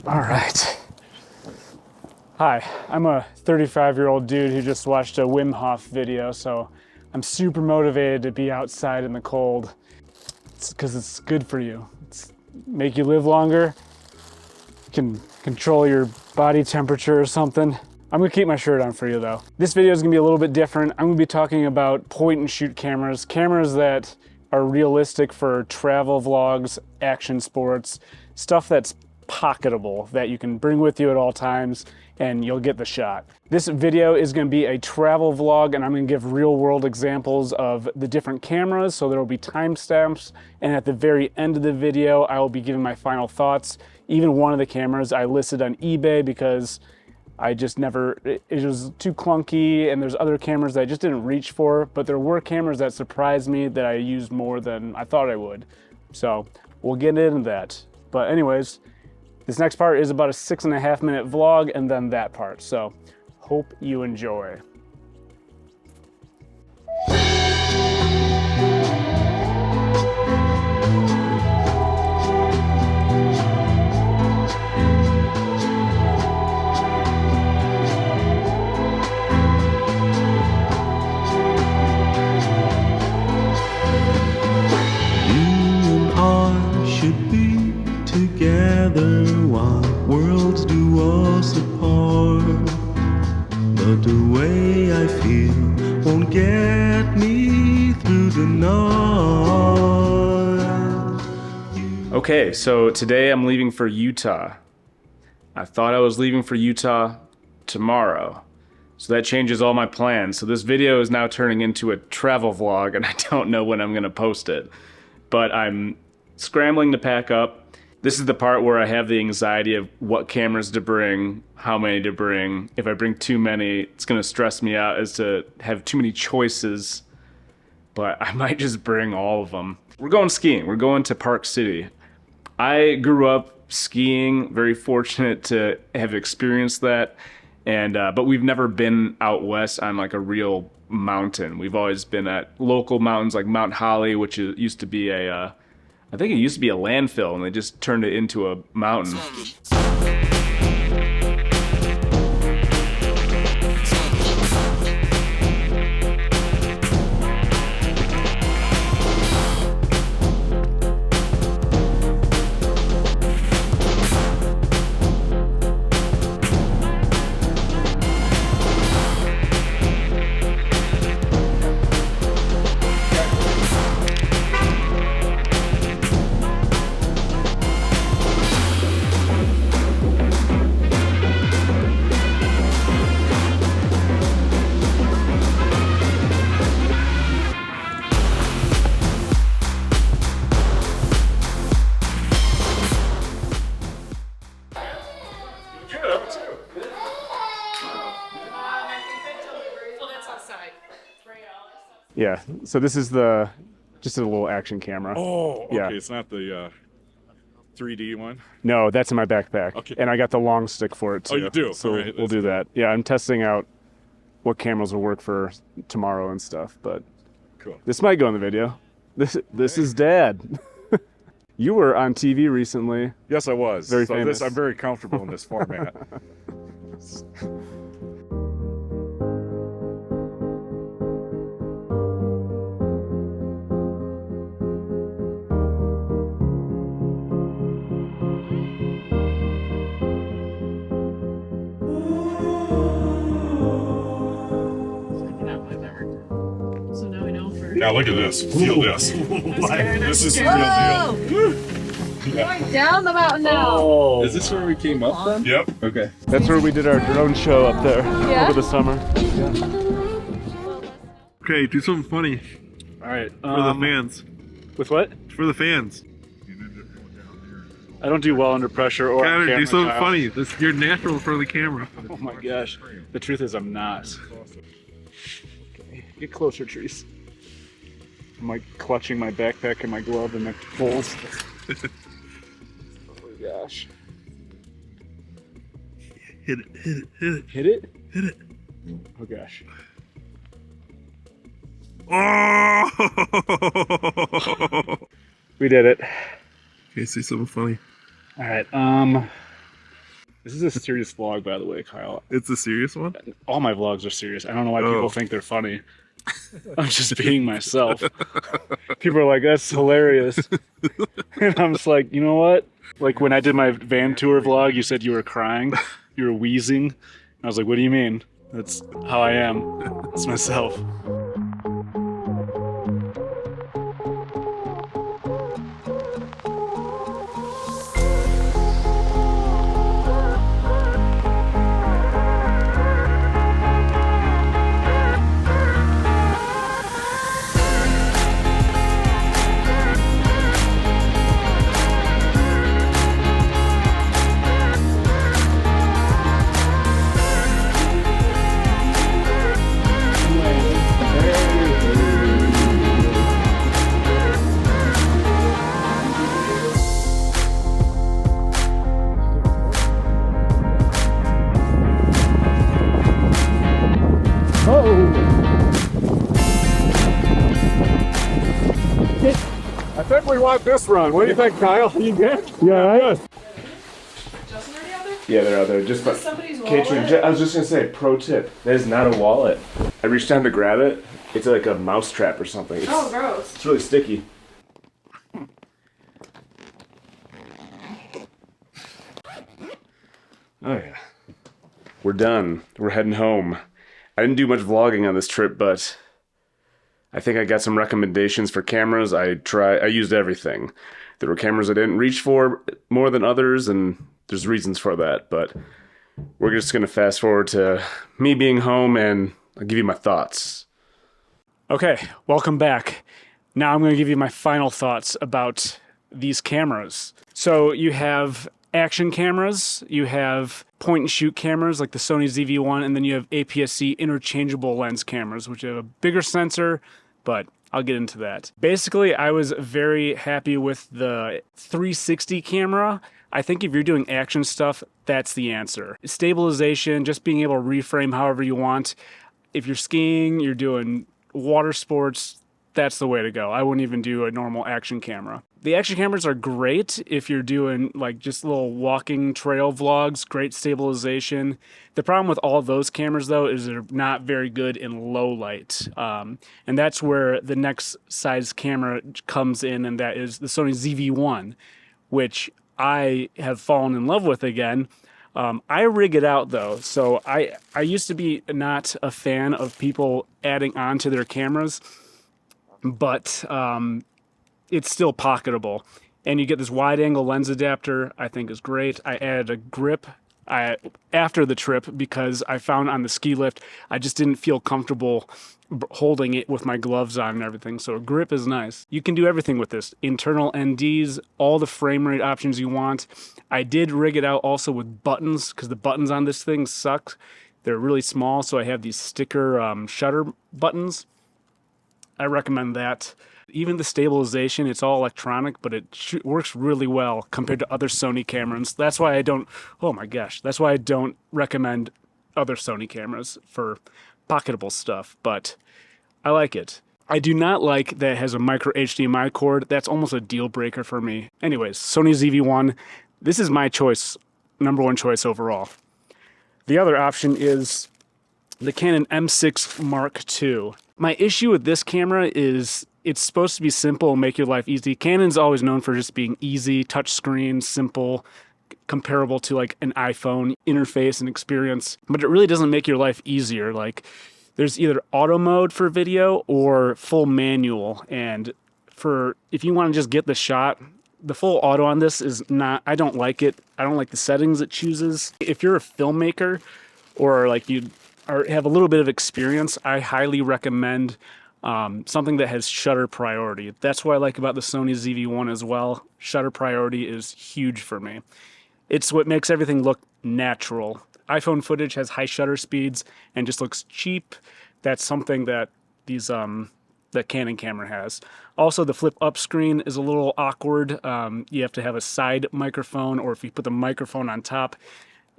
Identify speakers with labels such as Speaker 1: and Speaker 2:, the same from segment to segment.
Speaker 1: All right. Hi, I'm a 35-year-old dude who just watched a Wim Hof video, so I'm super motivated to be outside in the cold. It's because it's good for you. It's make you live longer. You can control your body temperature or something. I'm gonna keep my shirt on for you though. This video is gonna be a little bit different. I'm gonna be talking about point and shoot cameras, cameras that are realistic for travel vlogs, action sports, stuff that's pocketable, that you can bring with you at all times and you'll get the shot. This video is gonna be a travel vlog and I'm gonna give real world examples of the different cameras, so there will be timestamps, and at the very end of the video, I will be giving my final thoughts. Even one of the cameras I listed on eBay because I just never, it was too clunky, and there's other cameras that I just didn't reach for, but there were cameras that surprised me that I used more than I thought I would. So we'll get into that. But anyways, this next part is about a 6.5 minute vlog and then that part. So hope you enjoy.
Speaker 2: Worlds do us apart, but the way I feel won't get me through the night.
Speaker 1: Okay, so today I'm leaving for Utah. I thought I was leaving for Utah tomorrow, so that changes all my plans. So this video is now turning into a travel vlog, and I don't know when I'm gonna post it, but I'm scrambling to pack up. This is the part where I have the anxiety of what cameras to bring, how many to bring. If I bring too many, it's gonna stress me out as to have too many choices, but I might just bring all of them. We're going skiing, we're going to Park City. I grew up skiing, very fortunate to have experienced that, and but we've never been out west on like a real mountain. We've always been at local mountains like Mount Holly, which used to be a, I think it used to be a landfill, and they just turned it into a mountain. Yeah, so this is just a little action camera.
Speaker 3: Oh, okay,
Speaker 1: yeah.
Speaker 3: It's not the 3D one?
Speaker 1: No, that's in my backpack.
Speaker 3: Okay.
Speaker 1: And I got the long stick for it too.
Speaker 3: Oh, you do?
Speaker 1: So
Speaker 3: right,
Speaker 1: we'll do that. Yeah, I'm testing out what cameras will work for tomorrow and stuff, but
Speaker 3: cool.
Speaker 1: This might go in the video. This is Dad. You were on TV recently.
Speaker 3: Yes, I was.
Speaker 1: Very famous.
Speaker 3: I'm very comfortable in this format. Now look at this. Feel this. This is the real deal.
Speaker 4: Going down the mountain now.
Speaker 1: Oh.
Speaker 5: Is this where we came up from?
Speaker 3: Yep.
Speaker 5: Okay.
Speaker 1: That's where we did our drone show up there
Speaker 4: Yeah?
Speaker 1: over the summer.
Speaker 2: Okay, do something funny
Speaker 1: All right.
Speaker 2: for the fans.
Speaker 1: With what?
Speaker 2: For the fans.
Speaker 1: I don't do well under pressure or on
Speaker 2: Connor,
Speaker 1: camera,
Speaker 2: do something
Speaker 1: Kyle.
Speaker 2: funny. You're natural in front of the camera.
Speaker 1: Oh my gosh. The truth is I'm not. Okay. Get closer, Trees. I'm like clutching my backpack and my glove and my poles. Oh my gosh.
Speaker 2: Hit it, hit it, hit it.
Speaker 1: Hit it?
Speaker 2: Hit it.
Speaker 1: Oh gosh.
Speaker 2: Oh!
Speaker 1: We did it.
Speaker 2: Okay, say something funny.
Speaker 1: All right. This is a serious vlog, by the way, Kyle.
Speaker 2: It's a serious one?
Speaker 1: All my vlogs are serious. I don't know why people think they're funny. I'm just being myself. People are like, that's hilarious. And I'm just like, you know what? Like when I did my van tour vlog, you said you were crying. You were wheezing. I was like, what do you mean? That's how I am. That's myself.
Speaker 3: I think we want this run. What do you think, Kyle? You good?
Speaker 1: Yeah, right?
Speaker 4: Justin already out there?
Speaker 5: Yeah, they're out there. Just
Speaker 4: Is somebody's
Speaker 5: catering.
Speaker 4: wallet?
Speaker 5: I was just gonna say, pro tip: that is not a wallet. I reached down to grab it. It's like a mouse trap or something. It's,
Speaker 4: Oh, gross.
Speaker 5: it's really sticky. Oh yeah. We're done. We're heading home. I didn't do much vlogging on this trip, but I think I got some recommendations for cameras. I used everything. There were cameras I didn't reach for more than others, and there's reasons for that, but we're just gonna fast forward to me being home and I'll give you my thoughts.
Speaker 1: Okay, welcome back. Now I'm going to give you my final thoughts about these cameras. So you have action cameras, you have point and shoot cameras like the Sony ZV1, and then you have APS-C interchangeable lens cameras, which have a bigger sensor, but I'll get into that. Basically, I was very happy with the 360 camera. I think if you're doing action stuff, that's the answer. Stabilization, just being able to reframe however you want. If you're skiing, you're doing water sports, that's the way to go. I wouldn't even do a normal action camera. The action cameras are great if you're doing like just little walking trail vlogs, great stabilization. The problem with all those cameras though is they're not very good in low light. And that's where the next size camera comes in, and that is the Sony ZV1, which I have fallen in love with again. I rig it out though, so I used to be not a fan of people adding on to their cameras, but it's still pocketable. And you get this wide angle lens adapter, I think is great. I added a grip after the trip because I found on the ski lift, I just didn't feel comfortable holding it with my gloves on and everything. So a grip is nice. You can do everything with this. Internal NDs, all the frame rate options you want. I did rig it out also with buttons because the buttons on this thing suck. They're really small, so I have these sticker shutter buttons. I recommend that. Even the stabilization, it's all electronic, but it works really well compared to other Sony cameras. That's why I don't, oh my gosh, that's why I don't recommend other Sony cameras for pocketable stuff, but I like it. I do not like that it has a micro HDMI cord. That's almost a deal breaker for me. Anyways, Sony ZV1, this is my choice, number one choice overall. The other option is the Canon M6 Mark II. My issue with this camera is it's supposed to be simple and make your life easy. Canon's always known for just being easy, touchscreen, simple, comparable to like an iPhone interface and experience, but it really doesn't make your life easier. Like there's either auto mode for video or full manual. And for, if you want to just get the shot, the full auto on this is not, I don't like it. I don't like the settings it chooses. If you're a filmmaker or like you have a little bit of experience, I highly recommend something that has shutter priority. That's what I like about the Sony ZV1 as well. Shutter priority is huge for me. It's what makes everything look natural. iPhone footage has high shutter speeds and just looks cheap. That's something that these the Canon camera has. Also, the flip up screen is a little awkward. You have to have a side microphone, or if you put the microphone on top,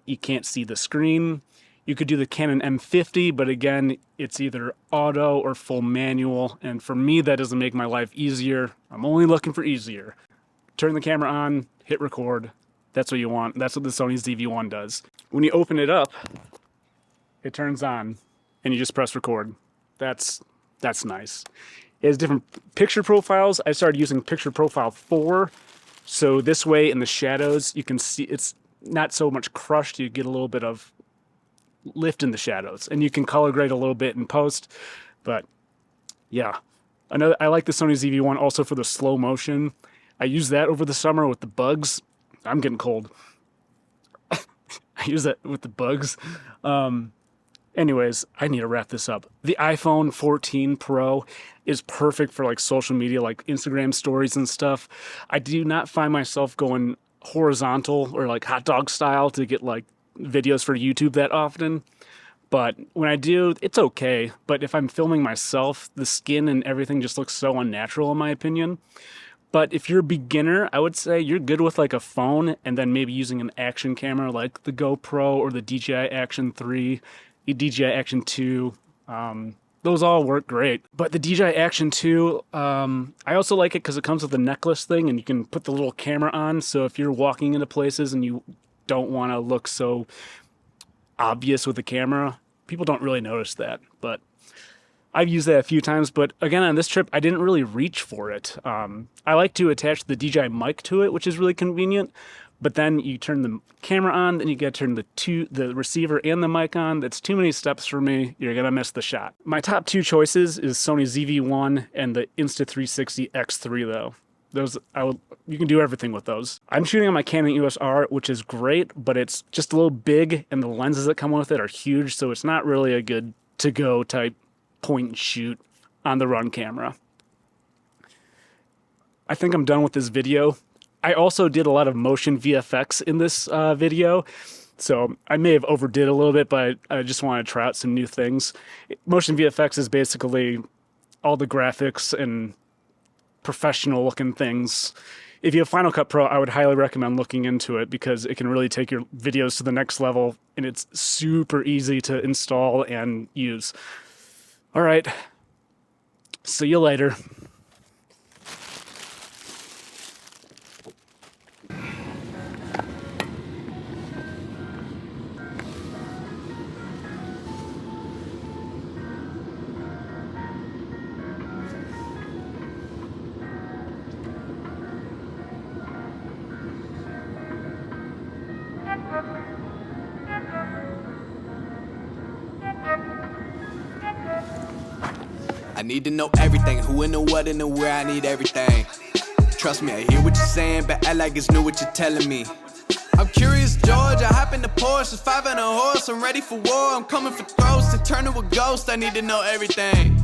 Speaker 1: you can't see the screen. You could do the Canon M50, but again, it's either auto or full manual. And for me, that doesn't make my life easier. I'm only looking for easier. Turn the camera on, hit record. That's what you want. That's what the Sony ZV1 does. When you open it up, it turns on and you just press record. That's nice. It has different picture profiles. I started using picture profile 4. So this way in the shadows, you can see it's not so much crushed. You get a little bit of lift in the shadows, and you can color grade a little bit in post. But yeah, I like the Sony ZV1 also for the slow motion. I use that over the summer with the bugs. I'm getting cold. I use that with the bugs. Anyways, I need to wrap this up. The iPhone 14 Pro is perfect for like social media, like Instagram stories and stuff. I do not find myself going horizontal or like hot dog style to get like videos for YouTube that often. But when I do, it's okay. But if I'm filming myself, the skin and everything just looks so unnatural in my opinion. But if you're a beginner, I would say you're good with like a phone and then maybe using an action camera like the GoPro or the DJI Action 3, the DJI Action 2. Those all work great. But the DJI Action 2, I also like it because it comes with a necklace thing and you can put the little camera on. So if you're walking into places and you don't want to look so obvious with the camera, people don't really notice that. But I've used that a few times, but again, on this trip, I didn't really reach for it. I like to attach the DJI mic to it, which is really convenient, but then you turn the camera on, then you gotta turn the receiver and the mic on. That's too many steps for me. You're gonna miss the shot. My top 2 choices is Sony ZV1 and the Insta360 X3 though. You can do everything with those. I'm shooting on my Canon EOS R, which is great, but it's just a little big and the lenses that come with it are huge, so it's not really a good to-go type point and shoot on the run camera. I think I'm done with this video. I also did a lot of motion VFX in this video, so I may have overdid a little bit, but I just want to try out some new things. Motion VFX is basically all the graphics and professional looking things. If you have Final Cut Pro, I would highly recommend looking into it because it can really take your videos to the next level and it's super easy to install and use. All right, see you later.
Speaker 6: I need to know everything, who and the what and the where, I need everything. Trust me, I hear what you're saying, but act like it's new what you're telling me. I'm curious, George, I hop in the Porsche, it's 5 and a horse, I'm ready for war, I'm coming for throats, to turn to a ghost, I need to know everything.